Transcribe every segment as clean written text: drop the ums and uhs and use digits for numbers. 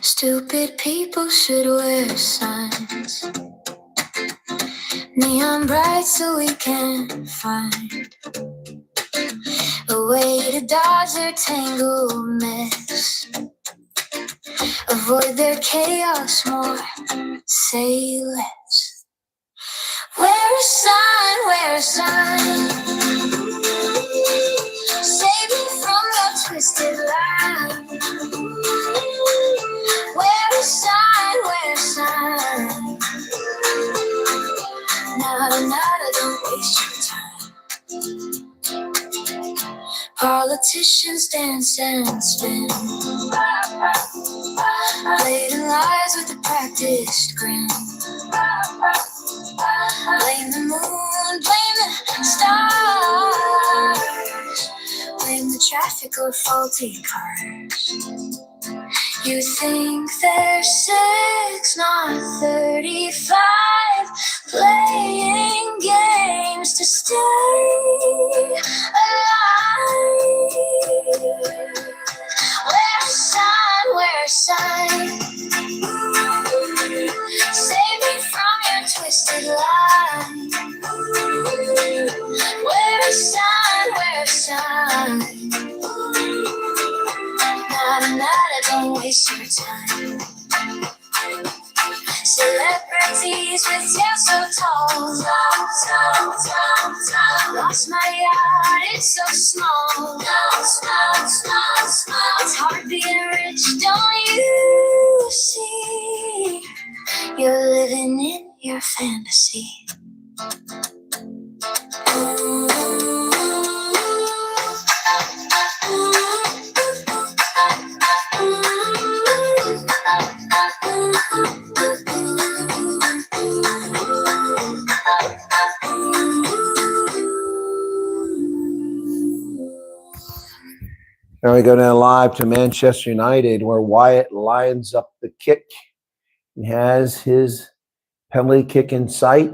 Stupid people should wear signs, neon bright, so we can find a way to dodge their tangled mess. Avoid their chaos more, say less. Wear a sign, wear a sign. Save me from your twisted line. Wear a sign, wear a sign. Nada, nada, don't waste your time. Politicians dance and spin, blatant lies with a practiced grin. Blame the moon, blame the stars, blame the traffic or faulty cars. You think they're 6, not 35, playing games to stay alive. Wear a sign, wear a sign. Save me from your twisted line. Wear a sign, wear a sign. Nada, nada, don't waste your time. Celebrities with tails so tall, lost my yard, it's so small. It's hard being rich, don't you see? You're living in your fantasy. Now we go down live to Manchester United, where Wyatt lines up the kick. He has his penalty kick in sight.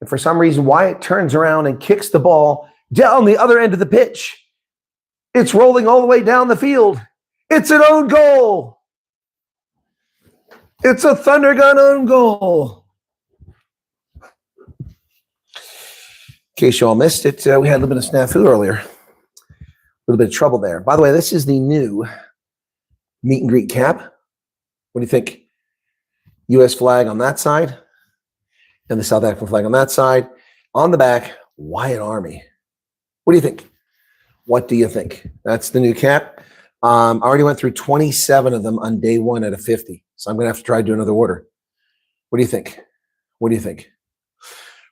And for some reason, Wyatt turns around and kicks the ball down the other end of the pitch. It's rolling all the way down the field. It's an own goal. It's a Thunder Gun own goal. In case you all missed it, we had a little bit of snafu earlier. A little bit of trouble there. By the way, this is the new meet and greet cap. What do you think? U.S. flag on that side and the South African flag on that side. On the back, Wyatt Army. What do you think? What do you think? That's the new cap. I already went through 27 of them on day one out of 50. So I'm going to have to try to do another order. What do you think? What do you think?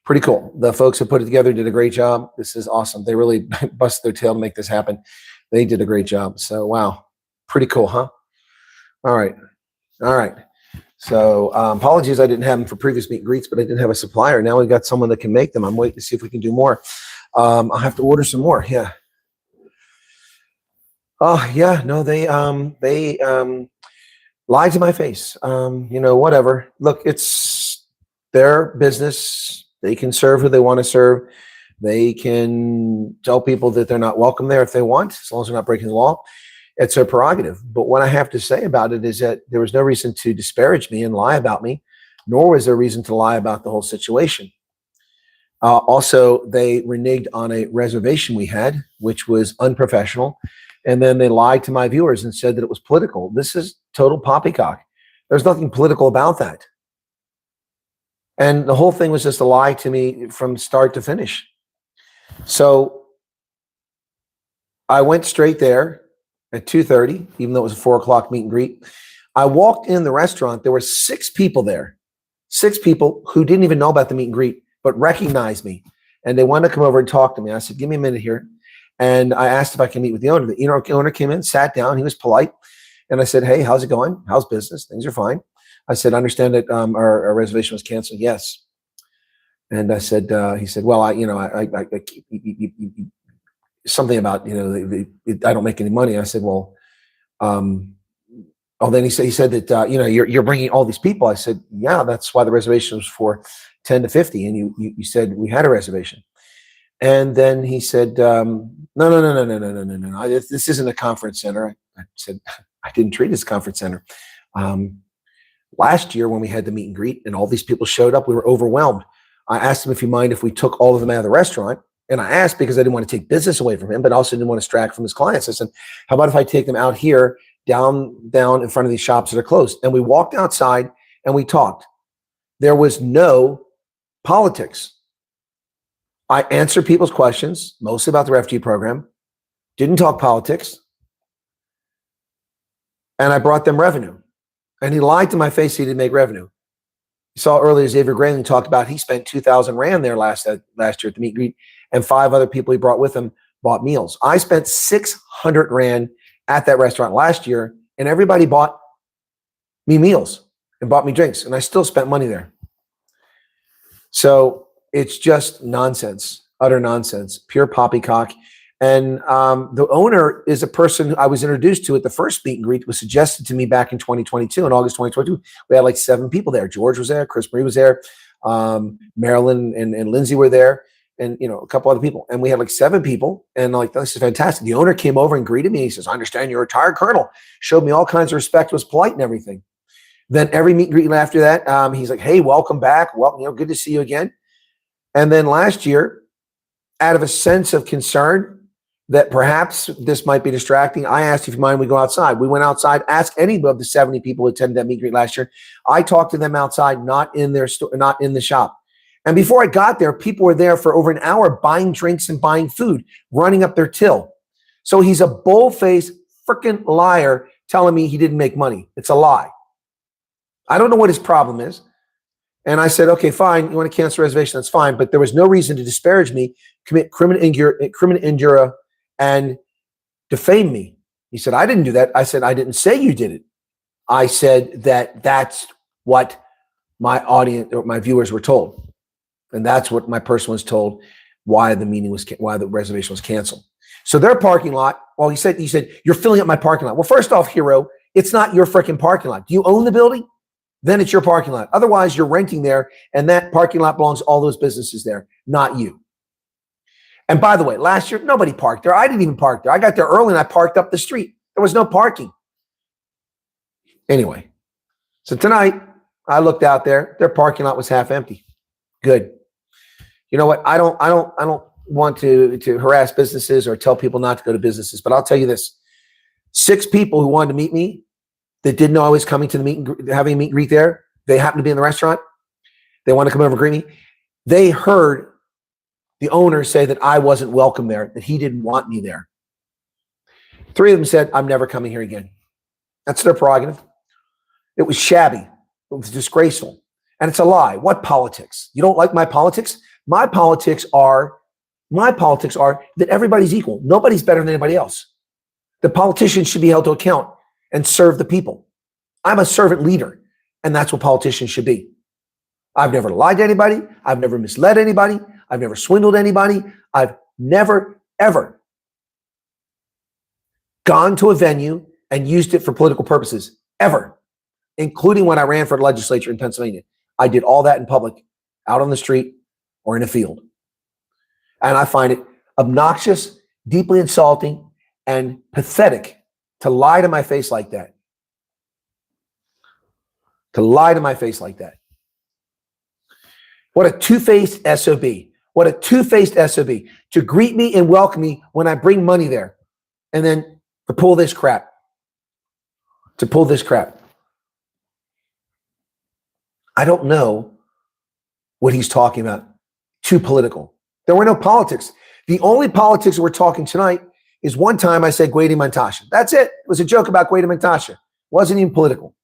Pretty cool. The folks who put it together did a great job. This is awesome. They really busted their tail to make this happen. They did a great job. So, wow. Pretty cool, huh? All right. All right. So, apologies I didn't have them for previous meet and greets, but I didn't have a supplier. Now we've got someone that can make them. I'm waiting to see if we can do more. I'll have to order some more. Yeah. Oh, yeah. No, they lied to my face. You know, whatever. Look, it's their business. They can serve who they want to serve. They can tell people that they're not welcome there if they want, as long as they're not breaking the law. It's their prerogative. But what I have to say about it is that there was no reason to disparage me and lie about me, nor was there reason to lie about the whole situation. Also, they reneged on a reservation we had, which was unprofessional. And then they lied to my viewers and said that it was political. This is total poppycock. There's nothing political about that. And the whole thing was just a lie to me from start to finish. So I went straight there at 2:30, even though it was a 4 o'clock meet and greet. I walked in the restaurant. There were 6 people there, 6 people who didn't even know about the meet and greet, but recognized me. And they wanted to come over and talk to me. I said, give me a minute here. And I asked if I can meet with the owner. The owner came in, sat down. He was polite. And I said, hey, how's it going? How's business? Things are fine. I said, I understand that our reservation was canceled. Yes. And I said, he said, well, I something about, you know, I don't make any money. I said, well, then he said that, you know, you're bringing all these people. I said, yeah, that's why the reservation was for 10 to 50. And you said we had a reservation. And then he said, no. This isn't a conference center. I said, I didn't treat it as a conference center. Last year when we had the meet and greet and all these people showed up, we were overwhelmed. I asked him if he mind if we took all of them out of the restaurant. And I asked because I didn't want to take business away from him, but also didn't want to distract from his clients. I said, how about if I take them out here, down in front of these shops that are closed? And we walked outside and we talked. There was no politics. I answered people's questions, mostly about the refugee program, didn't talk politics, and I brought them revenue. And he lied to my face he didn't make revenue. You saw earlier Xavier Grayling talked about he spent 2,000 Rand there last year at the meet and greet, and 5 other people he brought with him bought meals. I spent 600 Rand at that restaurant last year, and everybody bought me meals and bought me drinks, and I still spent money there. So it's just nonsense, utter nonsense, pure poppycock. And the owner is a person who I was introduced to at the first meet and greet, was suggested to me back in 2022, in August 2022. We had like 7 people there. George was there, Chris Marie was there, Marilyn and Lindsay were there, and a couple other people. And we had like 7 people, and like, this is fantastic. The owner came over and greeted me. He says, I understand you're a retired colonel. Showed me all kinds of respect, was polite and everything. Then every meet and greet after that, he's like, hey, welcome back. Well, good to see you again. And then last year, out of a sense of concern that perhaps this might be distracting, I asked if you mind we go outside. We went outside, asked any of the 70 people who attended that meet and greet last year. I talked to them outside, not in their store, not in the shop. And before I got there, people were there for over an hour buying drinks and buying food, running up their till. So he's a bull-faced freaking liar telling me he didn't make money. It's a lie. I don't know what his problem is. And I said, okay, fine. You want to cancel the reservation? That's fine. But there was no reason to disparage me, commit criminal injury, and defame me. He said, I didn't do that. I said, I didn't say you did it. I said that that's what my audience or my viewers were told. And that's what my person was told why the reservation was canceled. So their parking lot, well, he said, you're filling up my parking lot. Well, first off, hero, it's not your freaking parking lot. Do you own the building? Then it's your parking lot. Otherwise, you're renting there, and that parking lot belongs to all those businesses there, not you. And by the way, last year, nobody parked there. I didn't even park there. I got there early, and I parked up the street. There was no parking. Anyway, so tonight, I looked out there. Their parking lot was half empty. Good. You know what? I don't want to harass businesses or tell people not to go to businesses, but I'll tell you this. 6 people who wanted to meet me that didn't know I was coming to the having a meet and greet there. They happened to be in the restaurant. They want to come over and greet me. They heard the owner say that I wasn't welcome there, that he didn't want me there. 3 of them said, I'm never coming here again. That's their prerogative. It was shabby. It was disgraceful. And it's a lie. What politics? You don't like my politics? My politics are that everybody's equal. Nobody's better than anybody else. The politicians should be held to account and serve the people. I'm a servant leader, and that's what politicians should be. I've never lied to anybody. I've never misled anybody. I've never swindled anybody. I've never, ever gone to a venue and used it for political purposes, ever, including when I ran for the legislature in Pennsylvania. I did all that in public, out on the street or in a field. And I find it obnoxious, deeply insulting, and pathetic to lie to my face like that. To lie to my face like that. What a two-faced SOB. What a two-faced SOB. To greet me and welcome me when I bring money there. And then to pull this crap. To pull this crap. I don't know what he's talking about. Too political. There were no politics. The only politics we're talking tonight is one time I said Gwady Montasha. That's it. It was a joke about Gwady Montasha. It wasn't even political.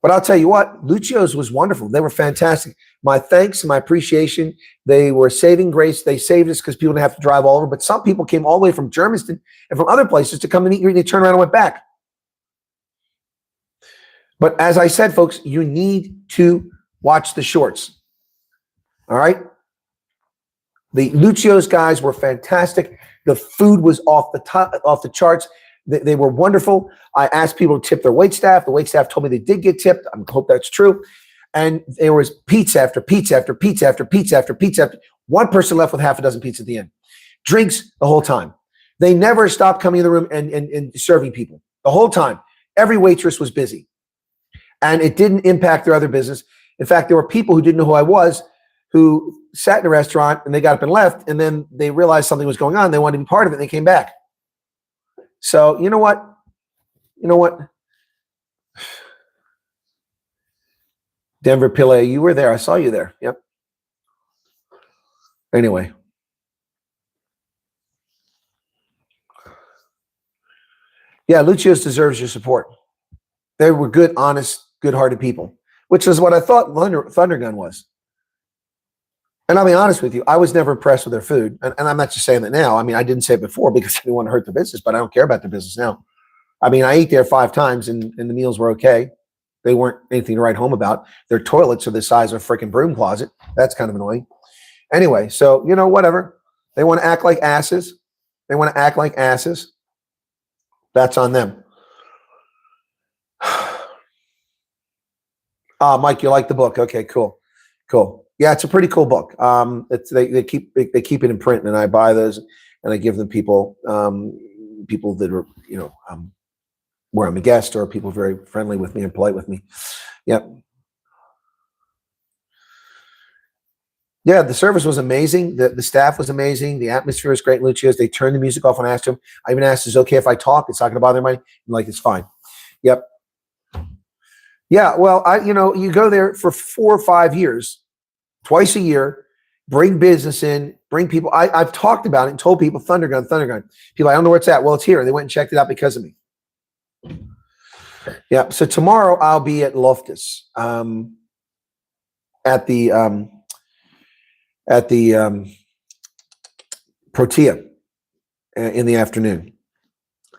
But I'll tell you what, Lucio's was wonderful. They were fantastic. My thanks and my appreciation. They were saving grace. They saved us because people didn't have to drive all over. But some people came all the way from Germiston and from other places to come to meet and greet, and they turned around and went back. But as I said, folks, you need to watch the shorts. All right? The Lucio's guys were fantastic. The food was off the charts. They were wonderful. I asked people to tip their waitstaff. The waitstaff told me they did get tipped. I hope that's true. And there was pizza after pizza after pizza after pizza after pizza. One person left with half a dozen pizzas at the end. Drinks the whole time. They never stopped coming in the room and serving people the whole time. Every waitress was busy. And it didn't impact their other business. In fact, there were people who didn't know who I was who sat in a restaurant and they got up and left, and then they realized something was going on. They wanted to be part of it, and they came back. So you know what? You know what? Denver Pillay, you were there. I saw you there. Yep. Anyway. Yeah, Lucio's deserves your support. They were good, honest, good-hearted people, which is what I thought Thundergun was. And I'll be honest with you, I was never impressed with their food. And I'm not just saying that now. I mean, I didn't say it before because I didn't want to hurt the business, but I don't care about the business now. I mean, I ate there 5 times and the meals were okay. They weren't anything to write home about. Their toilets are the size of a freaking broom closet. That's kind of annoying. Anyway, so, you know, whatever. They want to act like asses. They want to act like asses. That's on them. Mike, you like the book? Okay, cool. Cool. Yeah, it's a pretty cool book. They keep it in print, and I buy those and I give them people that are, you know, where I'm a guest or people very friendly with me and polite with me. Yep. Yeah, the service was amazing. The staff was amazing. The atmosphere was great in Lucio's. They turned the music off when I asked them. I even asked, is it okay if I talk? It's not going to bother anybody. I'm like, it's fine. Yep. Yeah, well, you go there for 4 or 5 years, twice a year, bring business in, bring people. I've talked about it and told people, Thundergun. People, I don't know where it's at. Well, it's here. They went and checked it out because of me. Yeah, so tomorrow I'll be at Loftus at the Protea in the afternoon.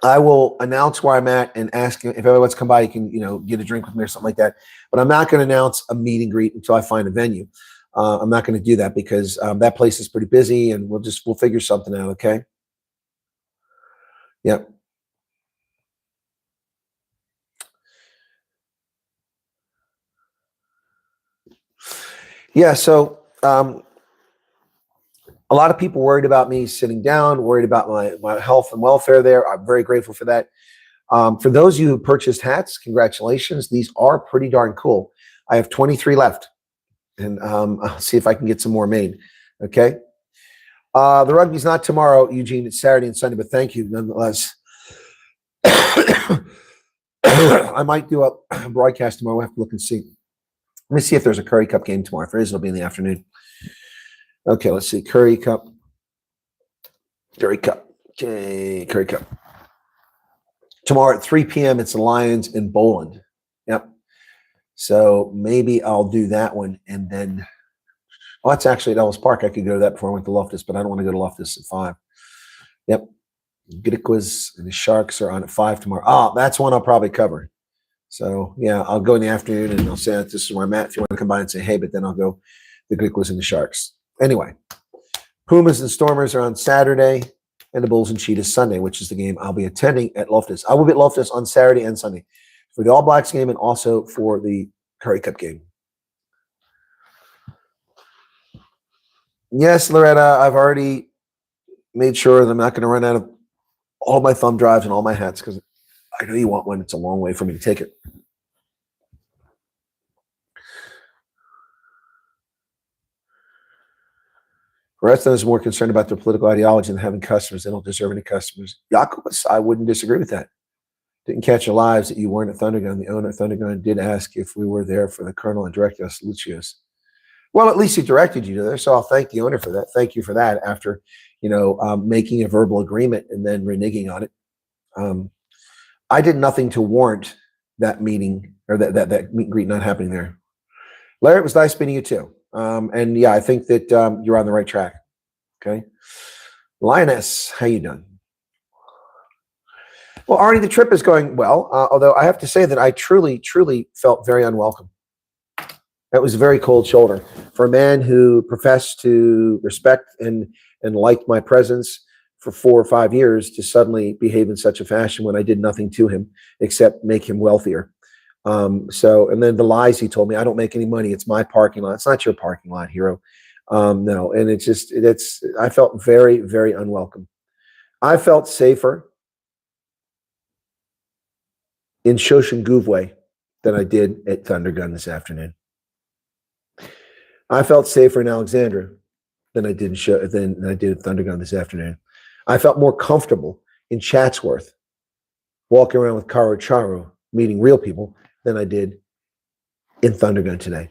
I will announce where I'm at and ask if everybody wants to come by, you can, you know, get a drink with me or something like that. But I'm not going to announce a meet and greet until I find a venue. I'm not going to do that because that place is pretty busy, and we'll figure something out. Okay. Yep. Yeah. So a lot of people worried about me sitting down, worried about my health and welfare there. I'm very grateful for that. For those of you who purchased hats, congratulations. These are pretty darn cool. I have 23 left, and I'll see if I can get some more made. Okay. The rugby's not tomorrow, Eugene. It's Saturday and Sunday, but thank you nonetheless. I might do a broadcast tomorrow. We'll have to look and see. Let me see if there's a Curry Cup game tomorrow. If there is, it'll be in the afternoon. Okay, let's see. Curry Cup. Okay, Curry Cup. Tomorrow at 3 p.m., it's the Lions in Boland. Yep. So maybe I'll do that one. And then, oh, that's actually at Ellis Park. I could go to that before I went to Loftus, but I don't want to go to Loftus at 5. Yep. Giddiquas and the Sharks are on at 5 tomorrow. Oh, that's one I'll probably cover. So, yeah, I'll go in the afternoon and I'll say this is where I'm at. If you want to come by and say, hey, but then I'll go the Giddiquas and the Sharks. Anyway, Pumas and Stormers are on Saturday, and the Bulls and Cheetahs Sunday, which is the game I'll be attending at Loftus. I will be at Loftus on Saturday and Sunday for the All Blacks game and also for the Curry Cup game. Yes, Loretta, I've already made sure that I'm not going to run out of all my thumb drives and all my hats because I know you want one. It's a long way for me to take it. Reston is more concerned about their political ideology than having customers. They don't deserve any customers. Jacobus, I wouldn't disagree with that. Didn't catch your lives that you weren't at Thundergun. The owner of Thundergun did ask if we were there for the Colonel and directed us to Lucio's. Well, at least he directed you to there, so I'll thank the owner for that. Thank you for that after, making a verbal agreement and then reneging on it. I did nothing to warrant that meeting or that meet and greet not happening there. Larry, it was nice meeting you too. And yeah, I think that you're on the right track. Okay. Lioness, how you doing? Well, Arnie, the trip is going well, although I have to say that I truly, truly felt very unwelcome. That was a very cold shoulder for a man who professed to respect and like my presence for 4 or 5 years to suddenly behave in such a fashion when I did nothing to him except make him wealthier. And then the lies he told me, I don't make any money. It's my parking lot. It's not your parking lot, hero. No. And I felt very, very unwelcome. I felt safer in Shoshenguve than I did at Thundergun this afternoon. I felt safer in Alexandria than I did than I did at Thundergun this afternoon. I felt more comfortable in Chatsworth, walking around with Karo Charu, meeting real people, than I did in Thundergun today.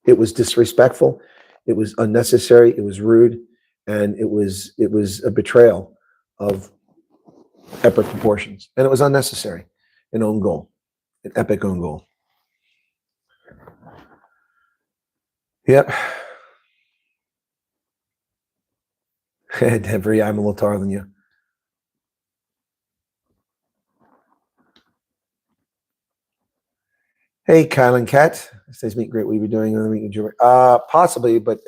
It was disrespectful, it was unnecessary, it was rude, and it was a betrayal of epic proportions, and it was unnecessary. An own goal, an epic own goal. Yep. Denver, yeah, I'm a little taller than you. Hey, Kyle and Kat. Says meet great. What you be doing on the meet and possibly, but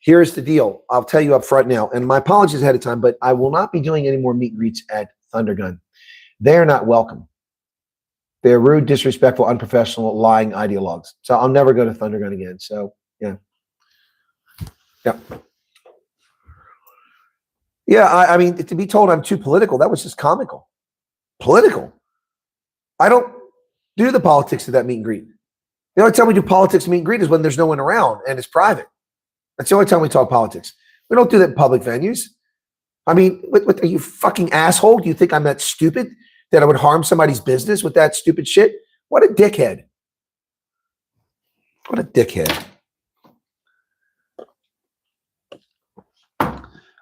here's the deal. I'll tell you up front now, and my apologies ahead of time, but I will not be doing any more meet and greets at Thundergun. They're not welcome. They're rude, disrespectful, unprofessional, lying ideologues. So I'll never go to Thundergun again. So yeah. Yeah, I mean, to be told I'm too political, that was just comical. Political. I don't do the politics of that meet and greet. The only time we do politics meet and greet is when there's no one around and it's private. That's the only time we talk politics. We don't do that in public venues. I mean, what are you, fucking asshole? Do you think I'm that stupid that I would harm somebody's business with that stupid shit? What a dickhead. What a dickhead.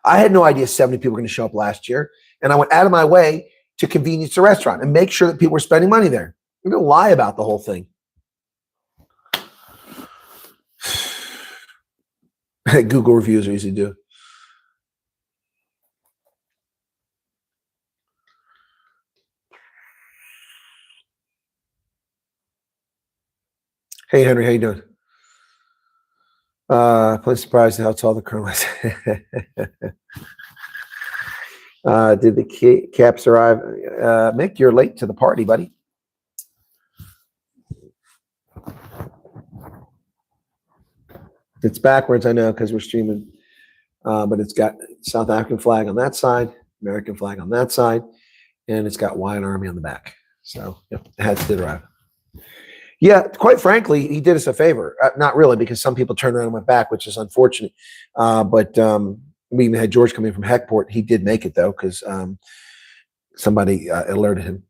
I had no idea 70 people were going to show up last year, and I went out of my way to convenience the restaurant and make sure that people were spending money there. I'm going to lie about the whole thing. Google reviews are easy to do. Hey, Henry, how you doing? Please surprised how tall the colonel is. Did the caps arrive? Mick, you're late to the party, buddy. It's backwards, I know, because we're streaming. But it's got South African flag on that side, American flag on that side, and it's got Wyatt Army on the back. So yep, it has to arrive. Yeah, quite frankly, he did us a favor. Not really, because some people turned around and went back, which is unfortunate. But we even had George coming from Heckport. He did make it, though, because somebody alerted him.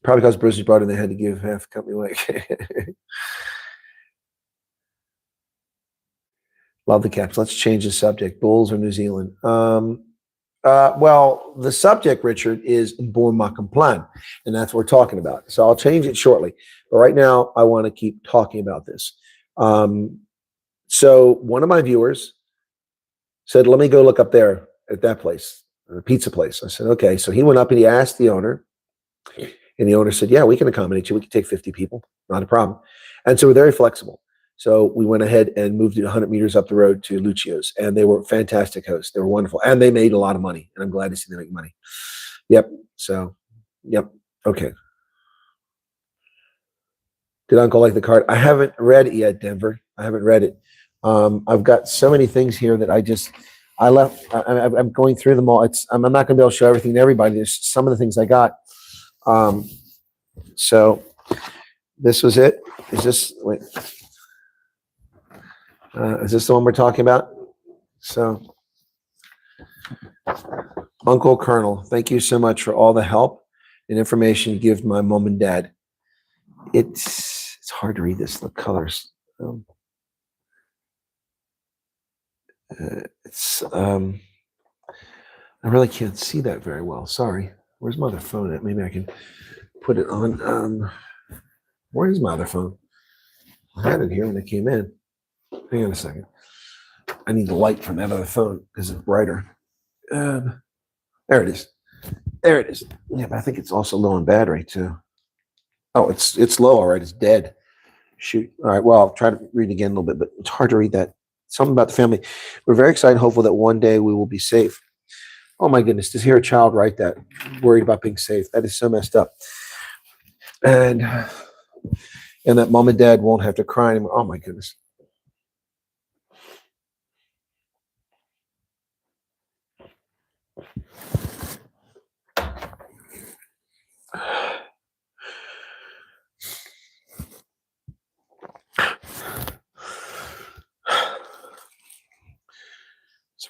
Probably because Bruce brought in, they had to give half company away. Love the caps. Let's change the subject. Bulls or New Zealand? Well, the subject, Richard, is Boer, maak plan, and that's what we're talking about. So I'll change it shortly. But right now, I want to keep talking about this. So one of my viewers said, let me go look up there at that place, the pizza place. I said, okay. So he went up and he asked the owner, and the owner said, yeah, we can accommodate you. We can take 50 people. Not a problem. And so we're very flexible. So we went ahead and moved it 100 meters up the road to Lucio's, and they were fantastic hosts. They were wonderful, and they made a lot of money, and I'm glad to see them make money. Yep. So, yep. Okay. Did Uncle like the card? I haven't read it yet, Denver. I haven't read it. I've got so many things here that I'm going through them all. I'm not going to be able to show everything to everybody. There's some of the things I got. So this was it. Is this, wait. Is this the one we're talking about? So, Uncle Colonel, thank you so much for all the help and information you give my mom and dad. It's hard to read this, the colors. I really can't see that very well. Sorry. Where's my other phone at? Maybe I can put it on. Where is my other phone? I had it here when I came in. Hang on a second. I need the light from that other phone because it's brighter. There it is. There it is. Yeah, but I think it's also low on battery too. Oh, it's low, all right. It's dead. Shoot. All right. Well, I'll try to read again a little bit, but it's hard to read that. Something about the family. We're very excited and hopeful that one day we will be safe. Oh my goodness, to hear a child write that, worried about being safe, that is so messed up. And that mom and dad won't have to cry anymore. Oh my goodness.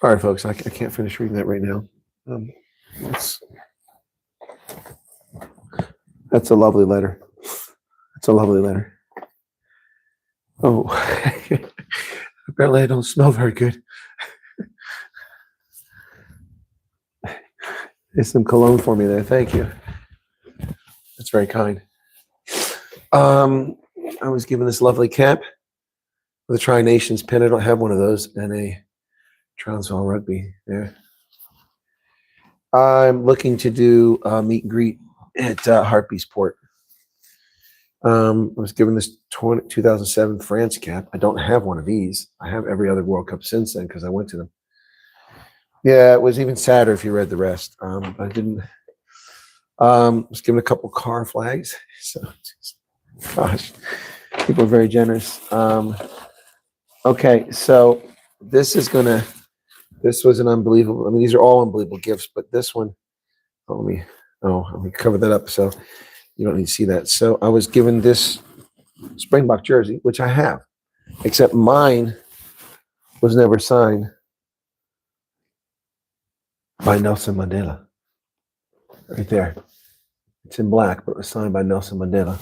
Sorry, folks, I can't finish reading that right now. That's a lovely letter. That's a lovely letter. Oh, apparently I don't smell very good. There's some cologne for me there. Thank you. That's very kind. I was given this lovely cap with a Tri-Nations pin. I don't have one of those, and a Transvaal rugby there. I'm looking to do a meet and greet at Hartbeespoort. I was given this 2007 France cap. I don't have one of these. I have every other World Cup since then because I went to them. Yeah, it was even sadder if you read the rest. I didn't. Was given a couple car flags. So, gosh, people are very generous. Okay, so this was an unbelievable. I mean, these are all unbelievable gifts, but this one. Let me cover that up so you don't need to see that. So I was given this Springbok jersey, which I have, except mine was never signed by Nelson Mandela. Right there. It's in black, but it was signed by Nelson Mandela.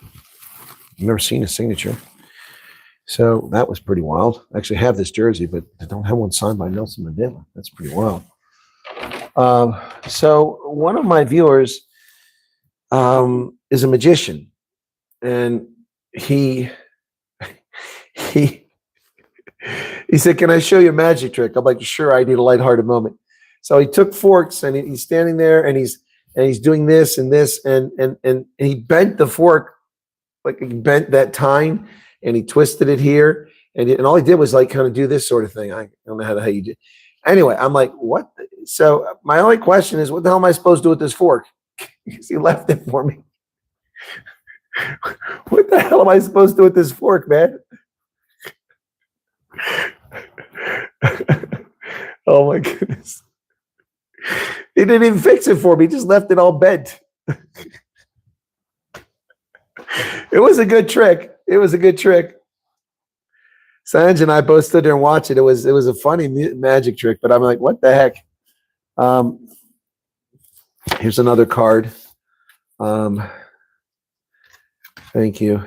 I've never seen his signature. So that was pretty wild. I actually have this jersey, but I don't have one signed by Nelson Mandela. That's pretty wild. So one of my viewers is a magician, and he said, "Can I show you a magic trick?" I'm like, "Sure." I need a lighthearted moment. So he took forks, and he's standing there, and he's doing this and this, and he bent the fork, like he bent that tine, and he twisted it here, and all he did was like kind of do this sort of thing. I don't know how you do. Anyway, I'm like, what? So my only question is, what the hell am I supposed to do with this fork? Because he left it for me. What the hell am I supposed to do with this fork, man? Oh my goodness. He didn't even fix it for me. He just left it all bent. It was a good trick. It was a good trick. Sanj and I both stood there and watched it. It was a funny magic trick, but I'm like, what the heck? Here's another card. Thank you.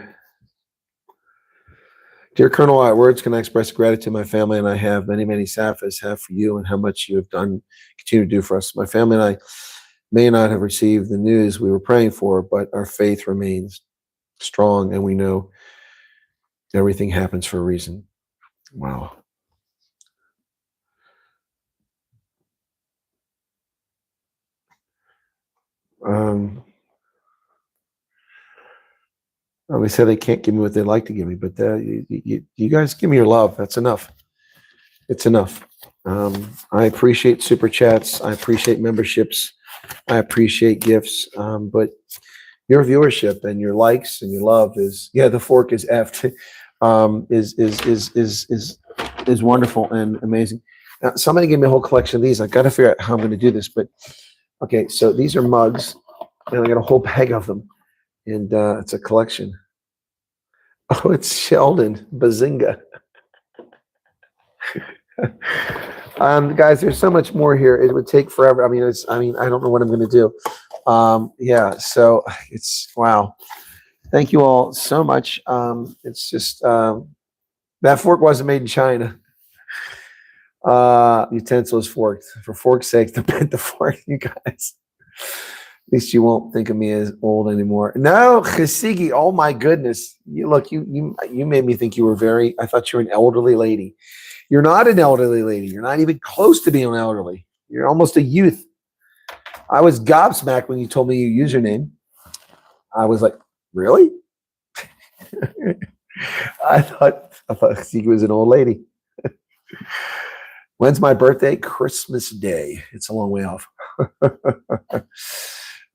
Dear Colonel Wyatt, words can I express gratitude my family and I have many, many Safas have for you and how much you have done, continue to do for us. My family and I may not have received the news we were praying for, but our faith remains strong and we know everything happens for a reason. Wow. They say they can't give me what they'd like to give me, but you guys give me your love. That's enough. It's enough. I appreciate super chats. I appreciate memberships. I appreciate gifts. But your viewership and your likes and your love is, the fork is effed. Is wonderful and amazing. Now, somebody gave me a whole collection of these. I got to figure out how I'm going to do this, but okay. So these are mugs, and I got a whole bag of them, and it's a collection. Oh, it's Sheldon Bazinga. Guys, there's so much more here. It would take forever. I don't know what I'm going to do. So it's wow. Thank you all so much. It's just that fork wasn't made in China. Utensil is forked. For fork's sake, to bend the fork, you guys. At least you won't think of me as old anymore. No, Chesigi, oh my goodness. You made me think you were I thought you were an elderly lady. You're not an elderly lady. You're not even close to being elderly. You're almost a youth. I was gobsmacked when you told me your username. I was like, really? I thought Chesigi was an old lady. When's my birthday? Christmas Day. It's a long way off.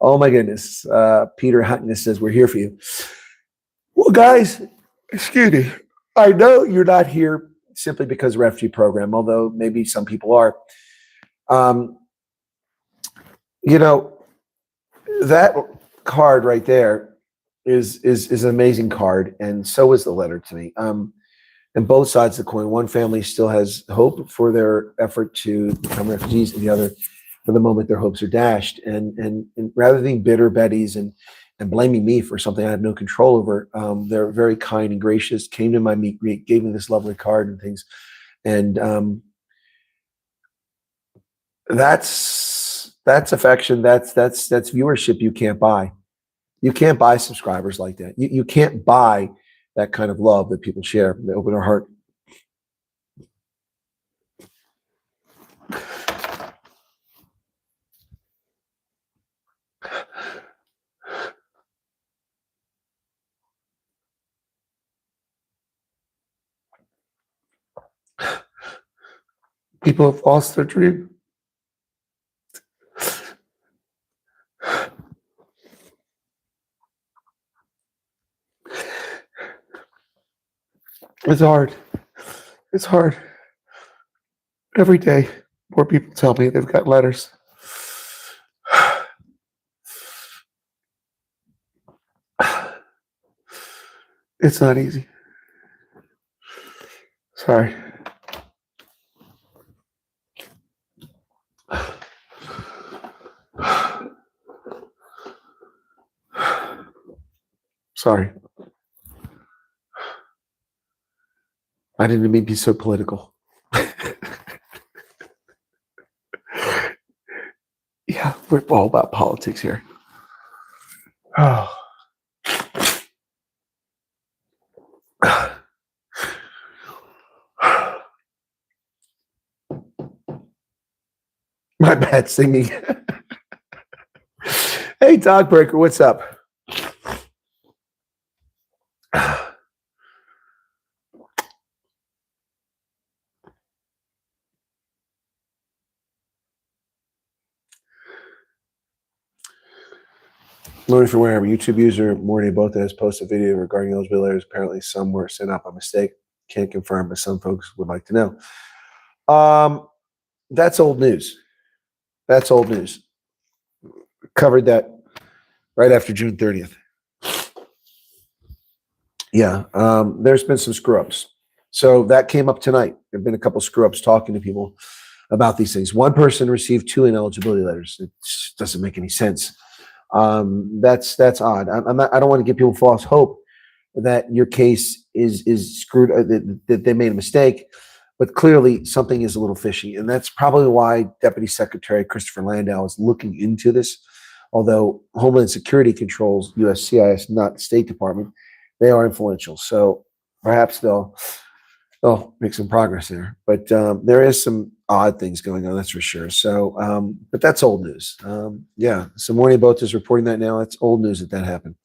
Oh my goodness. Peter Hutton says, we're here for you. Well, guys, excuse me. I know you're not here simply because of refugee program, although maybe some people are. That card right there is an amazing card, and so is the letter to me. And and both sides of the coin. One family still has hope for their effort to become refugees, and the other, for the moment, their hopes are dashed. And rather than being bitter Bettys and blaming me for something I have no control over, they're very kind and gracious. Came to my meet and greet, gave me this lovely card and things, and that's affection. That's viewership you can't buy. You can't buy subscribers like that. You can't buy that kind of love that people share. They open their heart. People have lost their dream. It's hard. It's hard. Every day, more people tell me they've got letters. It's not easy. Sorry. Sorry. I didn't mean to be so political. Yeah, we're all about politics here. Oh. My bad singing. Hey, Dogbreaker, what's up? Learning from wherever. YouTube user Morty both has posted a video regarding eligibility letters. Apparently, some were sent out by mistake. Can't confirm, but some folks would like to know. That's old news. That's old news. Covered that right after June 30th. Yeah, there's been some screw ups. So that came up tonight. There have been a couple screw ups talking to people about these things. One person received 2 ineligibility letters. It just doesn't make any sense. That's odd. I don't want to give people false hope that your case is screwed, that they made a mistake, but clearly something is a little fishy, and that's probably why Deputy Secretary Christopher Landau is looking into this. Although Homeland Security controls USCIS, not the State Department, they are influential, so perhaps they'll make some progress there. But there is some odd things going on, that's for sure. So, but that's old news. Yeah, so Morning Boat is reporting that now. That's old news that happened.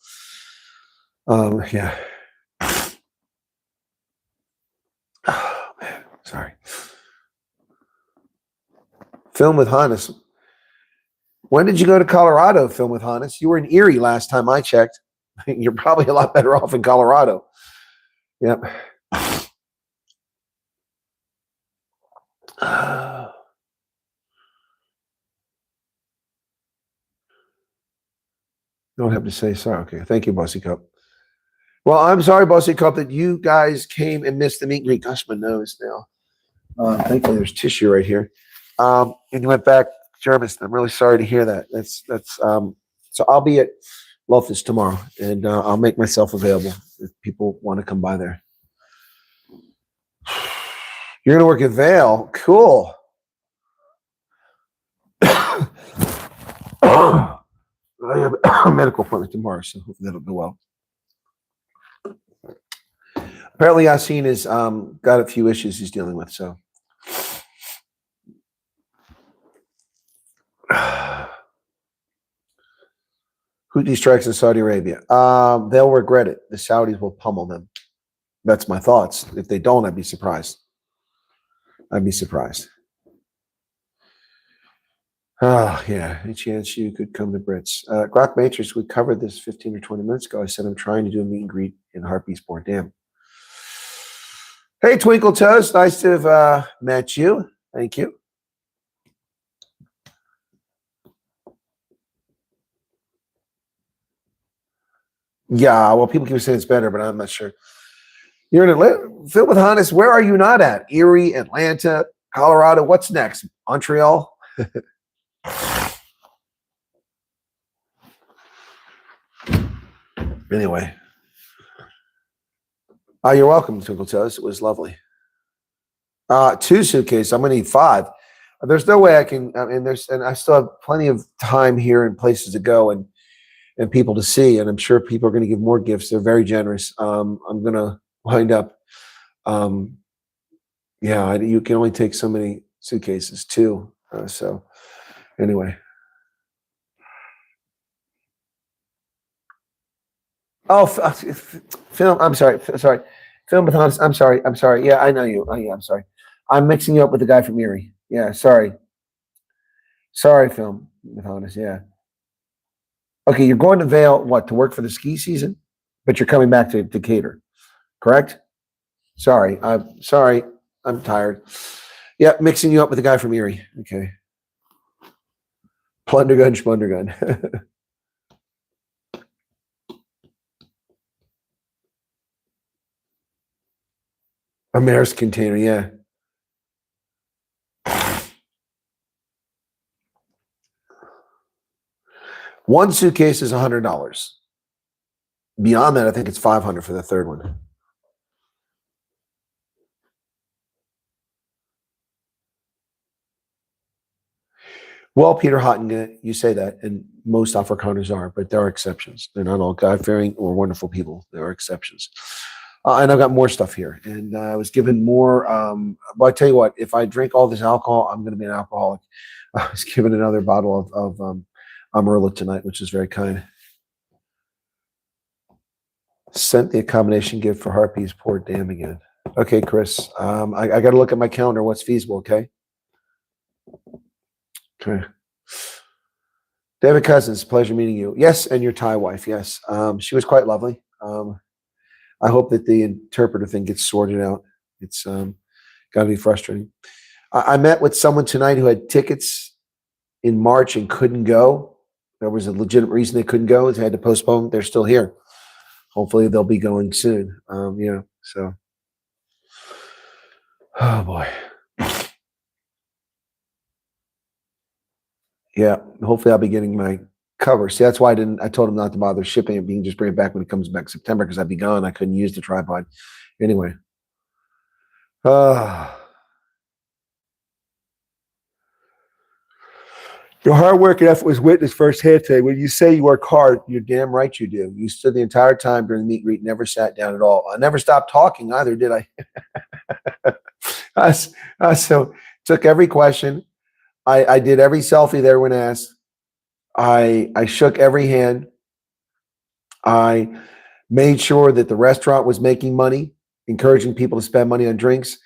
Yeah. Oh, man, sorry. Film with Hannes. When did you go to Colorado, Film with Hannes? You were in Erie last time I checked. You're probably a lot better off in Colorado. Yep. Don't have to say sorry. Okay. Thank you, Bossy Cup. Well, I'm sorry, Bossy Cup, that you guys came and missed the meet and greet. Gosh, my nose now. Thankfully, there's tissue right here. And you went back to Germiston. I'm really sorry to hear that. So I'll be at Loftus tomorrow, and I'll make myself available if people want to come by there. You're going to work at Vail. Cool. I have a medical appointment tomorrow, so hopefully that'll go well. Apparently, Yasin has got a few issues he's dealing with. So, Houthi strikes in Saudi Arabia. They'll regret it. The Saudis will pummel them. That's my thoughts. If they don't, I'd be surprised. I'd be surprised. Oh, yeah. Any chance you could come to Brits? Grok Matrix, we covered this 15 or 20 minutes ago. I said I'm trying to do a meet and greet in Hartbeespoort Dam. Hey, Twinkle Toes. Nice to have met you. Thank you. Yeah, well, people keep saying it's better, but I'm not sure. You're in Atlanta. Phil with Honest, where are you not at? Erie, Atlanta, Colorado. What's next? Montreal? Anyway. Oh, you're welcome, Twinkle Toes. It was lovely. 2 suitcases. I'm gonna need 5. There's no way I can. I mean, and I still have plenty of time here and places to go and people to see. And I'm sure people are going to give more gifts. They're very generous. I'm gonna wind up. Yeah, you can only take so many suitcases too. So anyway. Oh, film. I'm sorry. Sorry. Film with Honest. I'm sorry. I'm sorry. Yeah, I know you. Oh, yeah, I'm sorry. I'm mixing you up with the guy from Erie. Yeah, sorry. Sorry, Film with Honest. Yeah. Okay, you're going to Vail, what, to work for the ski season? But you're coming back to Decatur, correct? Sorry. I'm sorry. I'm tired. Yeah, mixing you up with the guy from Erie. Okay. Plundergun, Splundergun. A Maris container, yeah. One suitcase is $100. Beyond that, I think it's $500 for the third one. Well, Peter Hotton, you say that, and most Afrikaners are, but there are exceptions. They're not all God-fearing or wonderful people. There are exceptions. And I've got more stuff here. And I was given more. But I tell you what, if I drink all this alcohol, I'm going to be an alcoholic. I was given another bottle of Amarilla tonight, which is very kind. Sent the accommodation gift for Harpies. Poor damn again. Okay, Chris. I got to look at my calendar. What's feasible? Okay. Okay. David Cousins, pleasure meeting you. Yes, and your Thai wife. Yes, she was quite lovely. I hope that the interpreter thing gets sorted out. It's got to be frustrating. I met with someone tonight who had tickets in March and couldn't go. There was a legitimate reason they couldn't go. They had to postpone. They're still here. Hopefully they'll be going soon. Yeah. So, oh boy. Yeah. Hopefully I'll be getting my cover. See, that's why I told him not to bother shipping it. You can just bring it back when it comes back September because I'd be gone. I couldn't use the tripod. Anyway. Your hard work and effort was witnessed firsthand today. When you say you work hard, you're damn right you do. You stood the entire time during the meet and greet, never sat down at all. I never stopped talking either, did I? So took every question. I did every selfie that everyone asked. I shook every hand. I made sure that the restaurant was making money, encouraging people to spend money on drinks.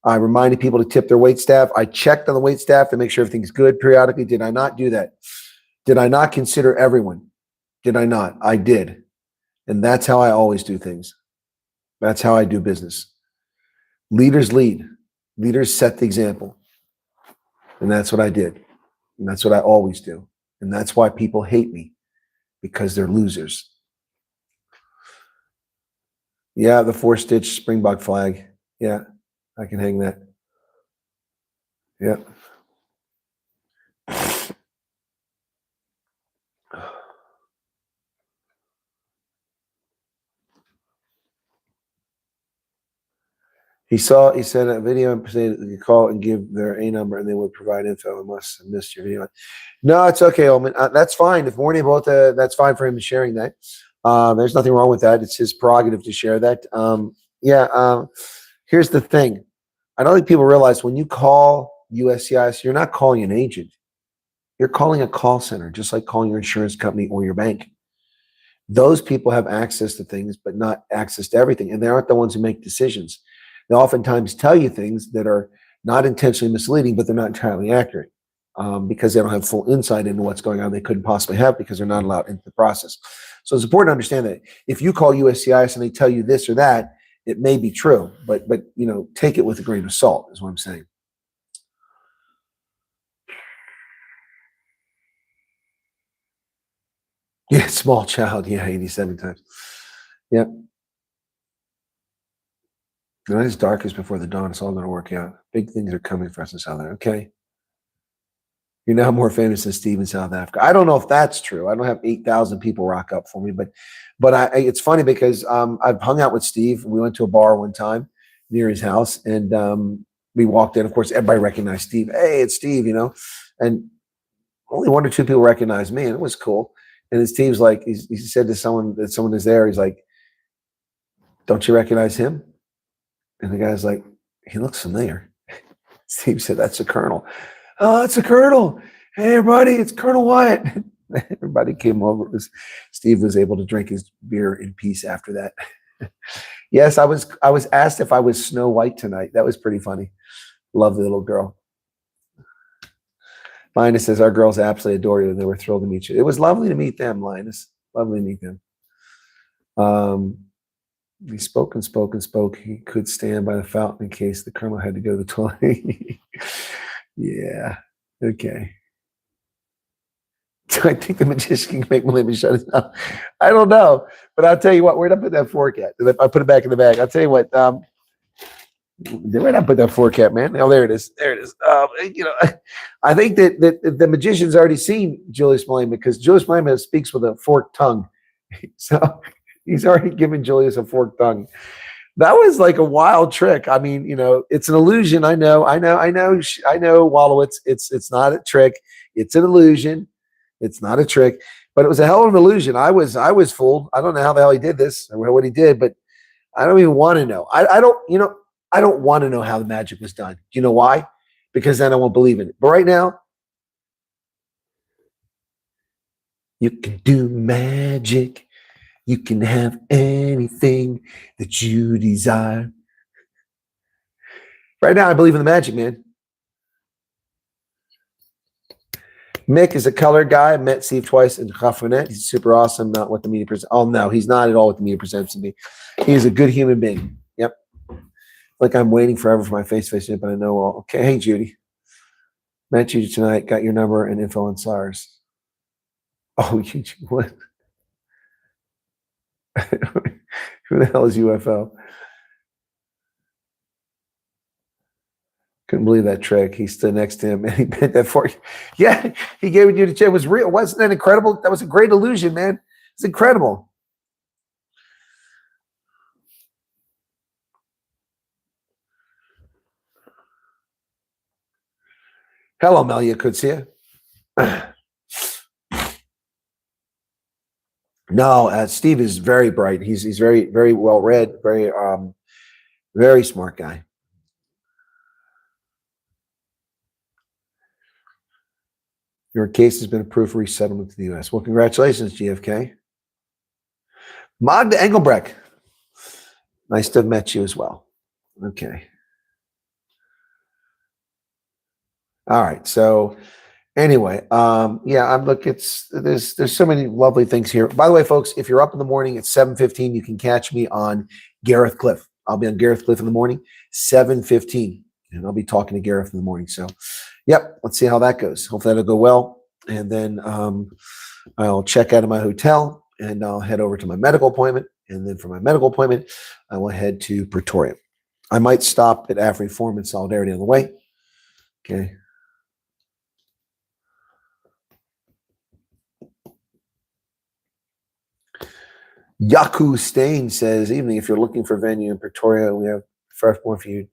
I reminded people to tip their wait staff. I checked on the wait staff to make sure everything's good periodically. Did I not do that? Did I not consider everyone? Did I not? I did. And that's how I always do things. That's how I do business. Leaders lead. Leaders set the example. And that's what I did. And that's what I always do. And that's why people hate me, because they're losers. Yeah, the 4-stitch Springbok flag. Yeah, I can hang that. Yeah. He said a video and said you call and give their A number and they would provide info. I must have missed your video. No, it's okay, Olman. That's fine. If Morning about that's fine for him sharing that. There's nothing wrong with that. It's his prerogative to share that. Here's the thing. I don't think people realize when you call USCIS, you're not calling an agent. You're calling a call center, just like calling your insurance company or your bank. Those people have access to things, but not access to everything. And they aren't the ones who make decisions. They oftentimes tell you things that are not intentionally misleading, but they're not entirely accurate because they don't have full insight into what's going on they couldn't possibly have because they're not allowed into the process. So it's important to understand that if you call USCIS and they tell you this or that, it may be true, but take it with a grain of salt is what I'm saying. Yeah, small child. Yeah, 87 times. Yep. The night is darkest before the dawn. It's all going to work out. Big things are coming for us in South Africa. Okay. You're now more famous than Steve in South Africa. I don't know if that's true. I don't have 8,000 people rock up for me, but it's funny because I've hung out with Steve. We went to a bar one time near his house, and we walked in. Of course, everybody recognized Steve. Hey, it's Steve, and only 1 or 2 people recognized me, and it was cool. And then Steve's like, he said to someone that someone is there. He's like, "Don't you recognize him?" And the guy's like, "He looks familiar." Steve said, "That's the Colonel." "Oh, it's a Colonel. Hey, everybody, it's Colonel Wyatt." Everybody came over. Steve was able to drink his beer in peace after that. Yes, I was asked if I was Snow White tonight. That was pretty funny. Love the little girl. Linus says, our girls absolutely adore you, and they were thrilled to meet you. It was lovely to meet them, Linus. Lovely to meet them. He spoke and spoke and spoke. He could stand by the fountain in case the Colonel had to go to the toilet. Yeah. Okay. Do I think the magician can make Melinda shut his mouth? I don't know. But I'll tell you what, where'd I put that fork at? I put it back in the bag. I'll tell you what, where'd I put that fork at, man? Oh, there it is. There it is. I think that the magician's already seen Julius Malema, because Julius Malema speaks with a forked tongue. So he's already given Julius a forked tongue. That was like a wild trick. I mean, it's an illusion. I know, Wallowitz. It's not a trick. It's an illusion. It's not a trick, but it was a hell of an illusion. I was fooled. I don't know how the hell he did this or what he did, but I don't even want to know. I don't want to know how the magic was done. Do you know why? Because then I won't believe in it. But right now, you can do magic. You can have anything that you desire. Right now, I believe in the magic, man. Mick is a color guy. I met Steve twice in Rafonet. He's super awesome. Not what the media presents. Oh, no, he's not at all what the media presents to me. He's a good human being. Yep. Like I'm waiting forever for my face-to-face, but I know all. Okay, hey, Judy. Met you tonight. Got your number and info on SARS. Oh, what? Who the hell is UFO? Couldn't believe that trick. He stood next to him and he bent that fork. Yeah, he gave it you to check. It was real. Wasn't that incredible? That was a great illusion, man. It's incredible. Hello, Melia Kutsia. No, Steve is very bright. He's very, very well read, very smart guy. Your case has been approved for resettlement to the U.S. Well, congratulations, GFK. Magda Engelbrecht. Nice to have met you as well. Okay. All right. So anyway, look, there's so many lovely things here. By the way, folks, if you're up in the morning at 7:15, you can catch me on Gareth Cliff. I'll be on Gareth Cliff in the morning, 7:15, and I'll be talking to Gareth in the morning. So, yep, let's see how that goes. Hopefully that'll go well. And then I'll check out of my hotel and I'll head over to my medical appointment. And then from my medical appointment, I will head to Pretoria. I might stop at AfriForum in Solidarity on the way. Okay. Yaku Stain says, evening, if you're looking for a venue in Pretoria, we have fresh more for you.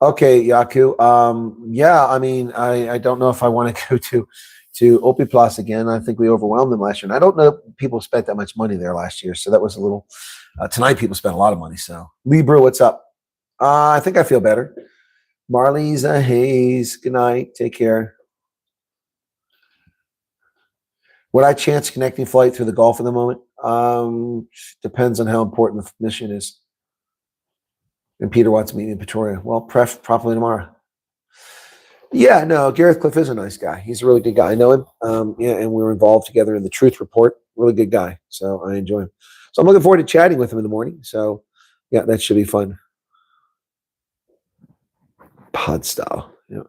Okay, Yaku. I mean, I don't know if I want to go to Opiplas again. I think we overwhelmed them last year. And I don't know if people spent that much money there last year. So that was a little, tonight people spent a lot of money. So Libra, what's up? I think I feel better. Marlisa Hayes, good night. Take care. Would I chance connecting flight through the Gulf at the moment? Depends on how important the mission is. And Peter wants to meet me in Pretoria. Well, probably tomorrow. Yeah, no, Gareth Cliff is a nice guy. He's a really good guy. I know him. And we were involved together in the Truth Report. Really good guy. So I enjoy him. So I'm looking forward to chatting with him in the morning. So yeah, that should be fun. Pod style. Yeah.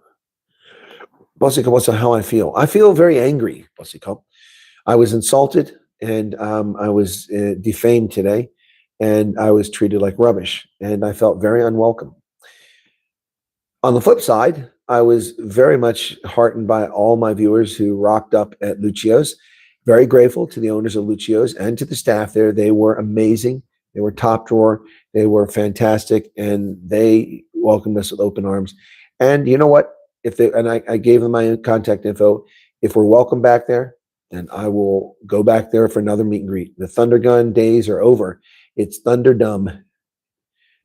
Bossy Cup, what's how I feel? I feel very angry, Bossy Cup. I was insulted and I was defamed today. and I was treated like rubbish, and I felt very unwelcome. On the flip side, I was very much heartened by all my viewers who rocked up at Lucio's. Very grateful to the owners of Lucio's and to the staff there. They were amazing. They were top drawer. They were fantastic, and they welcomed us with open arms. And you know what? I gave them my contact info. If we're welcome back there, then I will go back there for another meet and greet. The Thunder Gun days are over. It's Thunderdome.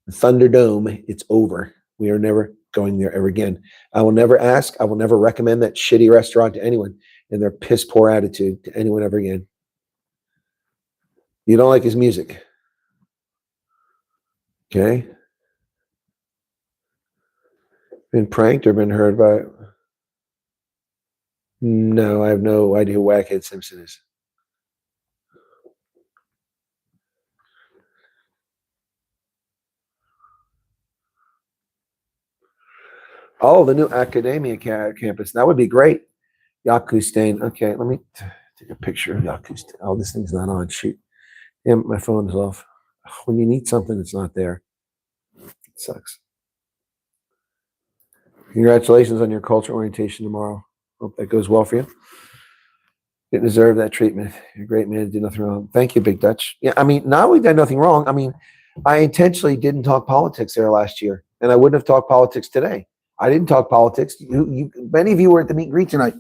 The Thunderdome, it's over. We are never going there ever again. I will never ask. I will never recommend that shitty restaurant to anyone and their piss poor attitude to anyone ever again. You don't like his music. Okay. Been pranked or been heard by? No, I have no idea who Wackhead Simpson is. Oh, the new Academia campus. That would be great. Yaku Stain. Okay, let me take a picture of Yaku Stain. Oh, this thing's not on. Shoot. Yeah, my phone is off. When you need something, it's not there. It sucks. Congratulations on your culture orientation tomorrow. Hope that goes well for you. You deserve that treatment. You're a great man. Did nothing wrong. Thank you, Big Dutch. Yeah, I mean, not only did nothing wrong. I mean, I intentionally didn't talk politics there last year, and I wouldn't have talked politics today. I didn't talk politics. Many of you were at the meet and greet tonight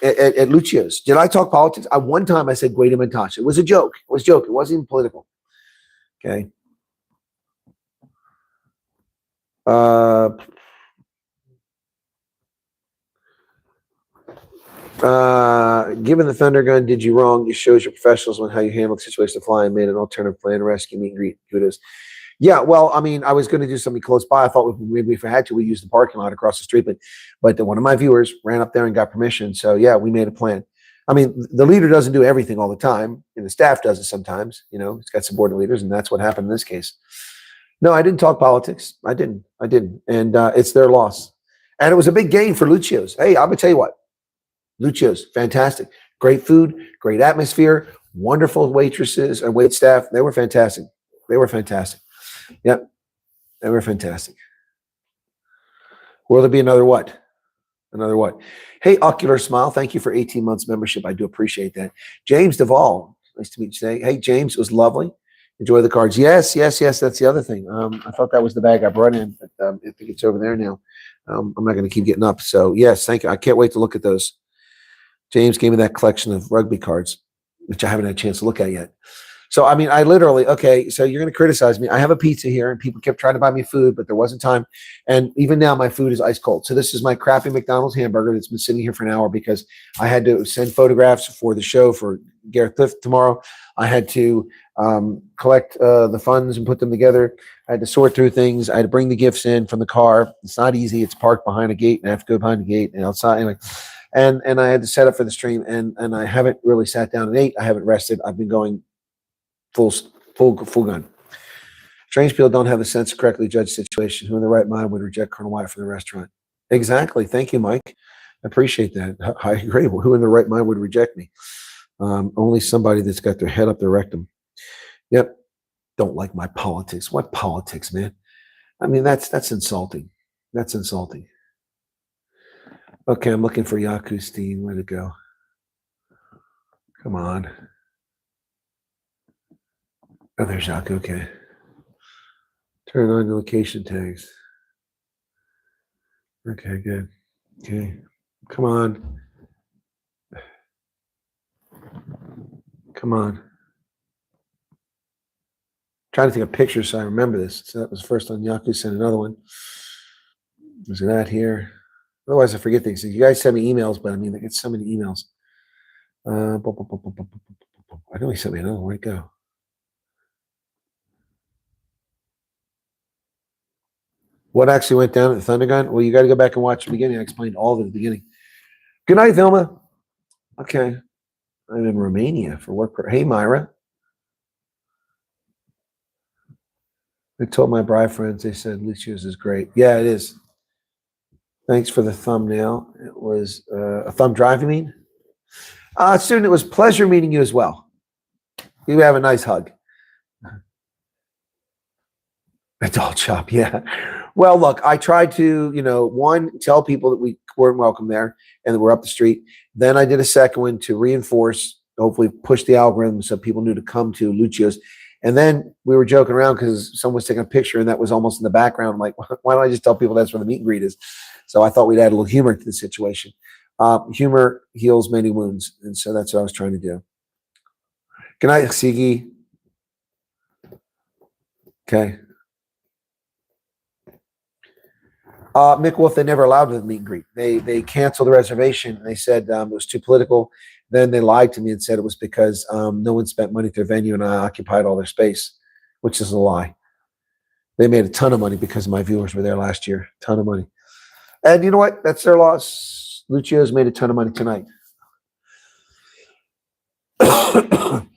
at Lucio's. Did I talk politics? One time I said Guaidó Montage. It was a joke. It was a joke. It wasn't even political. Okay. Given the Thunder Gun did you wrong, it shows your professionals on how you handled the situation to fly and made an alternative plan to rescue meet and greet. Kudos. Yeah, well, I mean, I was going to do something close by. I thought maybe if I had to, we use the parking lot across the street. But one of my viewers ran up there and got permission. So yeah, we made a plan. I mean, the leader doesn't do everything all the time, and the staff does it sometimes. You know, he's got subordinate leaders, and that's what happened in this case. No, I didn't talk politics. I didn't, and it's their loss. And it was a big gain for Lucio's. Hey, I'm gonna tell you what, Lucio's fantastic, great food, great atmosphere, wonderful waitresses and wait staff. They were fantastic. They were fantastic. Yep. They were fantastic. Will there be another what? Another what? Hey, Ocular Smile, thank you for 18 months membership. I do appreciate that. James Duvall, nice to meet you today. Hey, James, it was lovely. Enjoy the cards. Yes. That's the other thing. I thought that was the bag I brought in, but I think it's over there now. I'm not going to keep getting up. So yes, thank you. I can't wait to look at those. James gave me that collection of rugby cards, which I haven't had a chance to look at yet. So, I mean, I literally, okay, so you're going to criticize me. I have a pizza here, and people kept trying to buy me food, but there wasn't time. And even now, my food is ice cold. So this is my crappy McDonald's hamburger that's been sitting here for an hour because I had to send photographs for the show for Gareth Cliff tomorrow. I had to collect the funds and put them together. I had to sort through things. I had to bring the gifts in from the car. It's not easy. It's parked behind a gate, and I have to go behind the gate and outside. Anyway. And I had to set up for the stream, and I haven't really sat down and ate. I haven't rested. I've been going full gun. Strange people don't have the sense to correctly judge the situation. Who in the right mind would reject Colonel Wyatt from the restaurant? Exactly. Thank you, Mike. I appreciate that. I agree. Who in the right mind would reject me? Only somebody that's got their head up their rectum. Yep. Don't like my politics. What politics, man? I mean, that's insulting. That's insulting. Okay, I'm looking for Yaku Steen. Where'd it go? Come on. Oh, there's Yaku. Okay. Turn on the location tags. Okay, good. Okay. Come on. Come on. Trying to take a picture so I remember this. So that was first on Yaku. Sent another one. There's that here. Otherwise, I forget things. You guys send me emails, but I mean, I get so many emails. I know he sent me another. Where'd it go? What actually went down at the Thunder Gun? Well, you got to go back and watch the beginning. I explained all of it at the beginning. Good night, Vilma. Okay. I'm in Romania for work. Hey, Myra. I told my bride friends, they said Lucio's is great. Yeah, it is. Thanks for the thumbnail. It was a thumb drive, you mean? Student, it was pleasure meeting you as well. You have a nice hug. A doll shop, yeah. Well, look, I tried to, one, tell people that we weren't welcome there and that we're up the street. Then I did a second one to reinforce, hopefully push the algorithm so people knew to come to Lucio's. And then we were joking around because someone was taking a picture and that was almost in the background. I'm like, why don't I just tell people that's where the meet and greet is? So I thought we'd add a little humor to the situation. Humor heals many wounds. And so that's what I was trying to do. Good night, Sigi. Okay. Mick Wolf, they never allowed the meet and greet. They canceled the reservation. They said it was too political. Then they lied to me and said it was because no one spent money at their venue and I occupied all their space, which is a lie. They made a ton of money because my viewers were there last year. Ton of money. And you know what? That's their loss. Lucio's made a ton of money tonight. The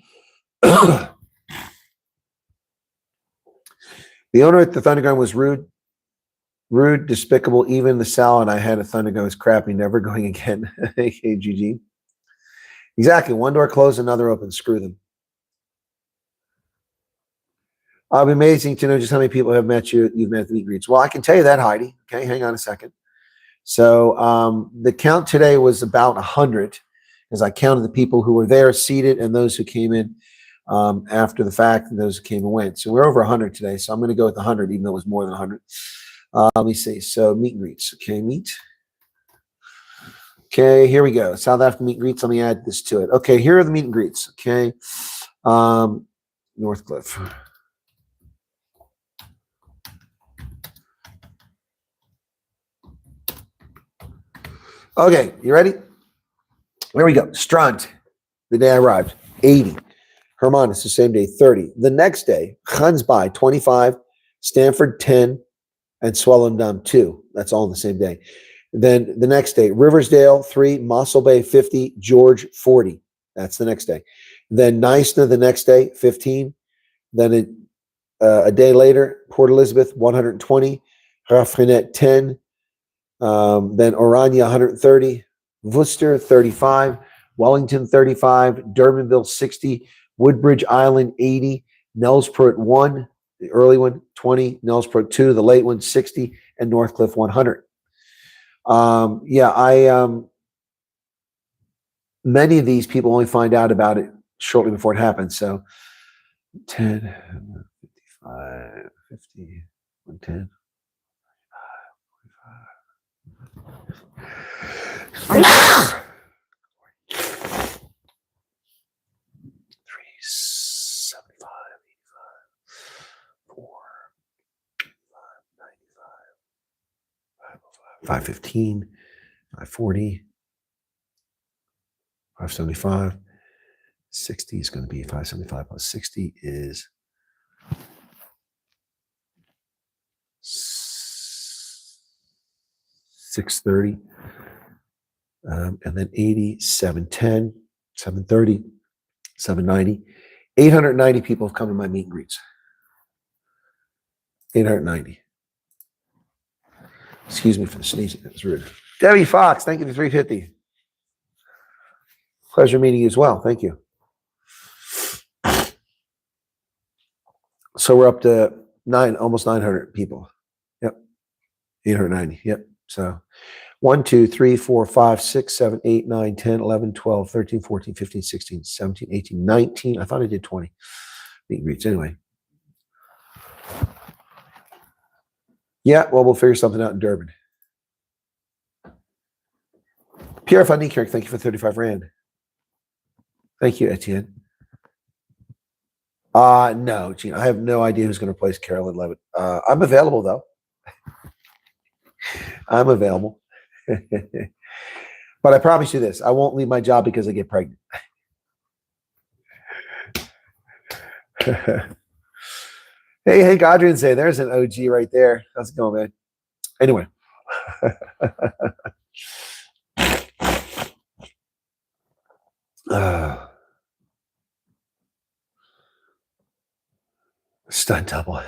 owner at the Thunderground was rude, despicable. Even the salad I had at Thunderground was crappy. Never going again. AKGG. Exactly. One door closed, another open. Screw them. It'll be amazing to know just how many people have met you. You've met at the meet and greets. Well, I can tell you that, Heidi. Okay, hang on a second. So the count today was about 100, because I counted the people who were there seated and those who came in after the fact, and those who came and went. So we're over 100 today. So I'm going to go with 100, even though it was more than 100. Let me see. So meet and greets. Okay, meet. Okay, here we go. South African meet and greets. Let me add this to it. Okay, here are the meet and greets. Okay, Northcliffe. Okay, you ready? Here we go. Strand, the day I arrived, 80. Hermanus, the same day, 30. The next day, Gansbaai, 25. Stanford, 10. And Swellendam, 2. That's all on the same day. Then the next day, Riversdale, 3. Mossel Bay, 50. George, 40. That's the next day. Then Neisner, the next day, 15. Then a day later, Port Elizabeth, 120. Raffrenet, 10. Then Oranje, 130. Worcester, 35. Wellington, 35. Durbanville, 60. Woodbridge Island, 80. Nelsprut, 1. The early one, 20. Nelsprut, 2. The late one, 60. And Northcliffe, 100. Many of these people only find out about it shortly before it happens. So 10, 55, 50, 110. 515, 540, 575, 60 is going to be 575 plus 60 is 630, and then 80, 710, 730, 790, 890 people have come to my meet and greets. 890. Excuse me for the sneezing. That was rude. Debbie Fox, thank you for 350. Pleasure meeting you as well. Thank you. So we're up to almost 900 people. Yep. 890. Yep. So 1, 2, 3, 4, 5, 6, 7, 8, 9, 10, 11, 12, 13, 14, 15, 16, 17, 18, 19. I thought I did 20 meet and greets anyway. Yeah, well, we'll figure something out in Durban. Pierre van Niekerk, thank you for 35 Rand. Thank you, Etienne. No, Gene, I have no idea who's going to replace Carolyn Levitt. I'm available, though. I'm available. But I promise you this, I won't leave my job because I get pregnant. Hey, Adrian, say there's an OG right there. How's it going, man? Anyway. Stunt double.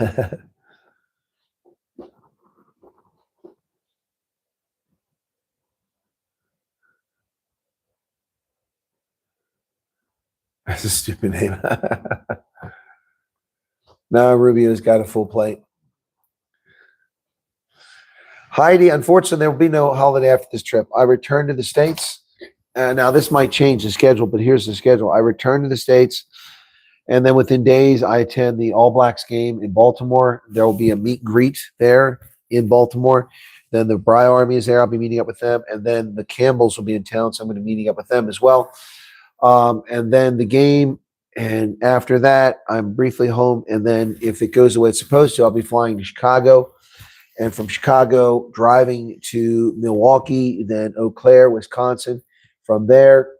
That's a stupid name. Now Rubio's got a full plate. Heidi, unfortunately, there will be no holiday after this trip. I return to the States. Now, this might change the schedule, but here's the schedule. I return to the States, and then within days, I attend the All Blacks game in Baltimore. There will be a meet and greet there in Baltimore. Then the Bry Army is there. I'll be meeting up with them. And then the Campbells will be in town, so I'm going to be meeting up with them as well. And then the game, and after that, I'm briefly home. And then if it goes the way it's supposed to, I'll be flying to Chicago. And from Chicago, driving to Milwaukee, then Eau Claire, Wisconsin. From there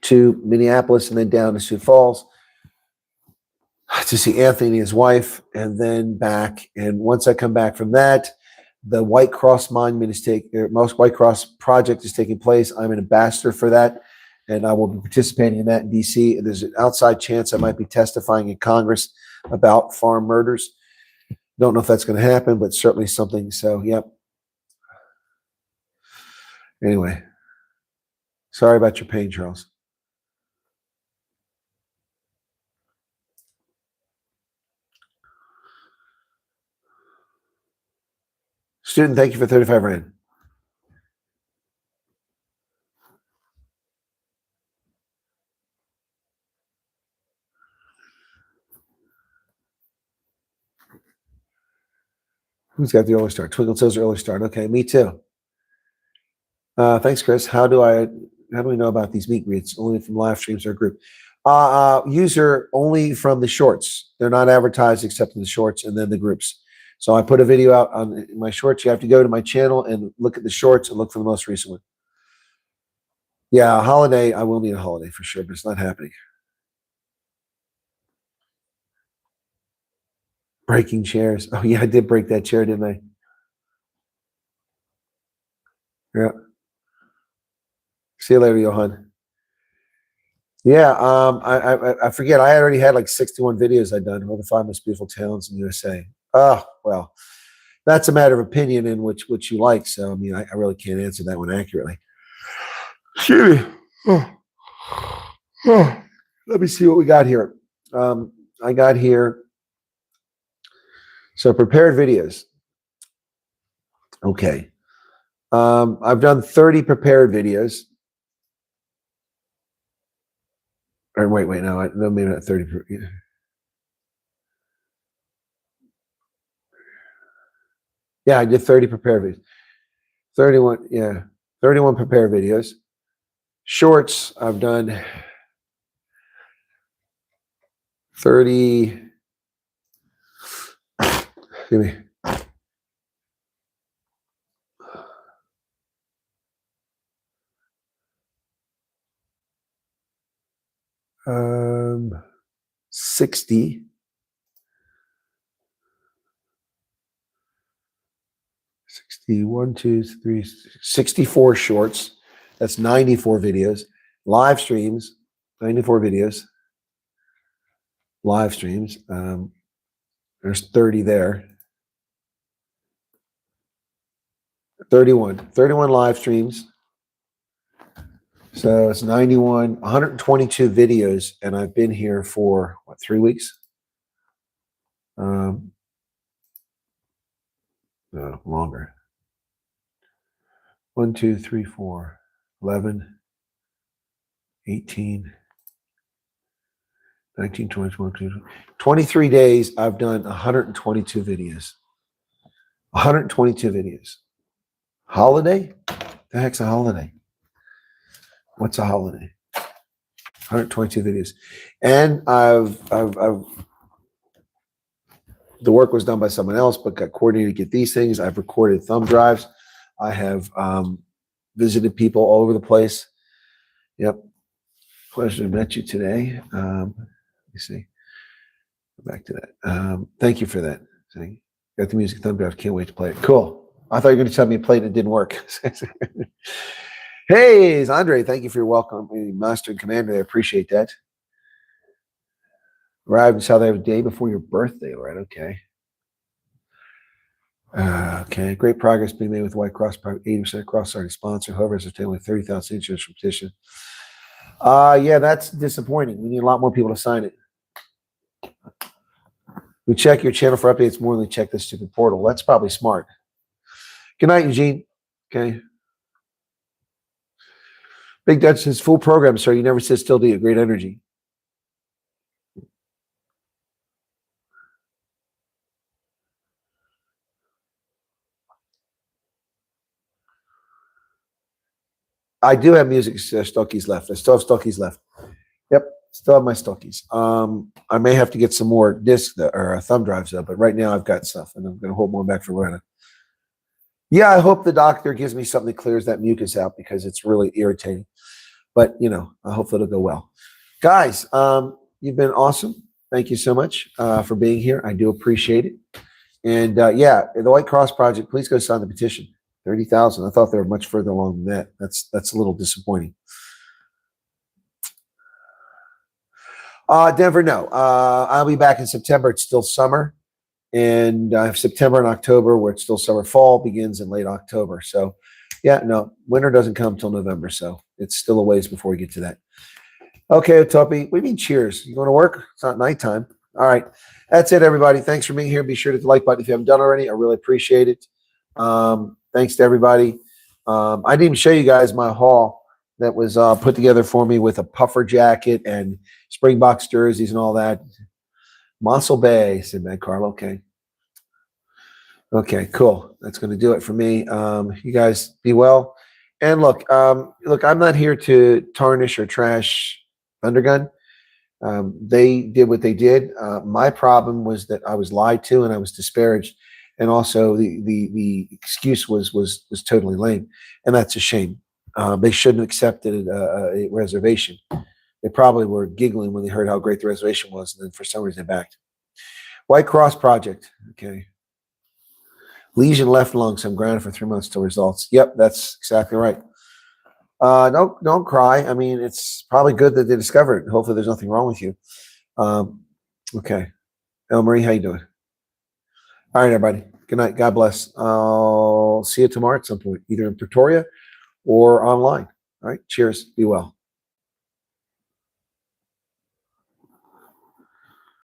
to Minneapolis, and then down to Sioux Falls to see Anthony and his wife, and then back. And once I come back from that, the White Cross Monument most White Cross project is taking place. I'm an ambassador for that, and I will be participating in that in D.C. There's an outside chance I might be testifying in Congress about farm murders. Don't know if that's going to happen, but certainly something. So, yep. Anyway, sorry about your pain, Charles. Student, thank you for 35 Rand. Who's got the early start? Twinkle Toes early start. Okay, me too. Thanks, Chris. How do we know about these meet greets? Only from live streams or group. User only from the shorts. They're not advertised except in the shorts and then the groups. So I put a video out on my shorts. You have to go to my channel and look at the shorts and look for the most recent one. Yeah, a holiday. I will need a holiday for sure, but it's not happening. Breaking chairs. Oh yeah, I did break that chair, didn't I? Yeah. See you later, Johan. Yeah, I forget. I already had like 61 videos I'd done. All the 5 most beautiful towns in the USA. Oh, well, that's a matter of opinion in which you like. So, I mean, I really can't answer that one accurately. Excuse me. Let me see what we got here. I got here. So prepared videos. Okay. I've done 30 prepared videos. Or wait, no, maybe not 30. Yeah, I did 30 prepared videos. 31, yeah, 31 prepared videos. Shorts, I've done 30. Excuse me. 60. 61, 2, 3, 64 shorts. That's 94 videos. Live streams, 94 videos. Live streams. There's 30 there. 31 live streams. So it's 122 videos, and I've been here for, 3 weeks? No, longer. 1, 2, 3, 4, 11, 18, 19, 20, 22, 23 days. I've done 122 videos. 122 videos. Holiday? The heck's a holiday? What's a holiday? 122 videos. And the work was done by someone else, but got coordinated to get these things. I've recorded thumb drives. I have visited people all over the place. Yep. Pleasure to meet you today. Let me see. Go back to that. Thank you for that. Got the music thumb drive. Can't wait to play it. Cool. I thought you were going to tell me to play it and it didn't work. Hey, it's Andre. Thank you for your welcome. Master and Commander. I appreciate that. Arrived in South Africa the day before your birthday, right? Okay. Okay. Great progress being made with White Cross. 80% cross already sponsored. However, it's obtained with 30,000 signatures for petition. Yeah, that's disappointing. We need a lot more people to sign it. We check your channel for updates more than we check this stupid portal. That's probably smart. Good night, Eugene. Okay. Big Dutch says full program, sir. You never sit still, do you? Great energy. I do have music stockies left. I still have stockies left. Yep, still have my stockies. I may have to get some more discs or thumb drives though, but right now I've got stuff, and I'm going to hold more back for Loretta. Yeah, I hope the doctor gives me something that clears that mucus out because it's really irritating. But you know, I hope it'll go well. Guys, you've been awesome. Thank you so much for being here. I do appreciate it. And yeah, the White Cross Project, please go sign the petition. 30,000. I thought they were much further along than that. That's a little disappointing. Denver, no. I'll be back in September. It's still summer. And I have September and October where it's still summer. Fall begins in late October. So yeah, no, winter doesn't come till November. So it's still a ways before we get to that. Okay, Topi, what do you mean cheers? You going to work? It's not nighttime. All right. That's it, everybody. Thanks for being here. Be sure to hit the like button if you haven't done already. I really appreciate it. Thanks to everybody. I didn't even show you guys my haul that was put together for me with a puffer jacket and Springboks jerseys and all that. Mossel Bay, said Matt Carl. Okay. Okay, cool. That's going to do it for me. You guys be well. And look, I'm not here to tarnish or trash Undergun. They did what they did. My problem was that I was lied to and I was disparaged. And also the excuse was totally lame. And that's a shame. They shouldn't have accepted a reservation. They probably were giggling when they heard how great the reservation was. And then for some reason they backed. White Cross Project. Okay. Lesion left lung. So I'm grounded for 3 months till results. Yep, that's exactly right. Don't cry. I mean, it's probably good that they discovered it. Hopefully there's nothing wrong with you. Okay. El Marie, how you doing? All right, everybody. Good night. God bless. I'll see you tomorrow at some point, either in Pretoria or online. All right. Cheers. Be well.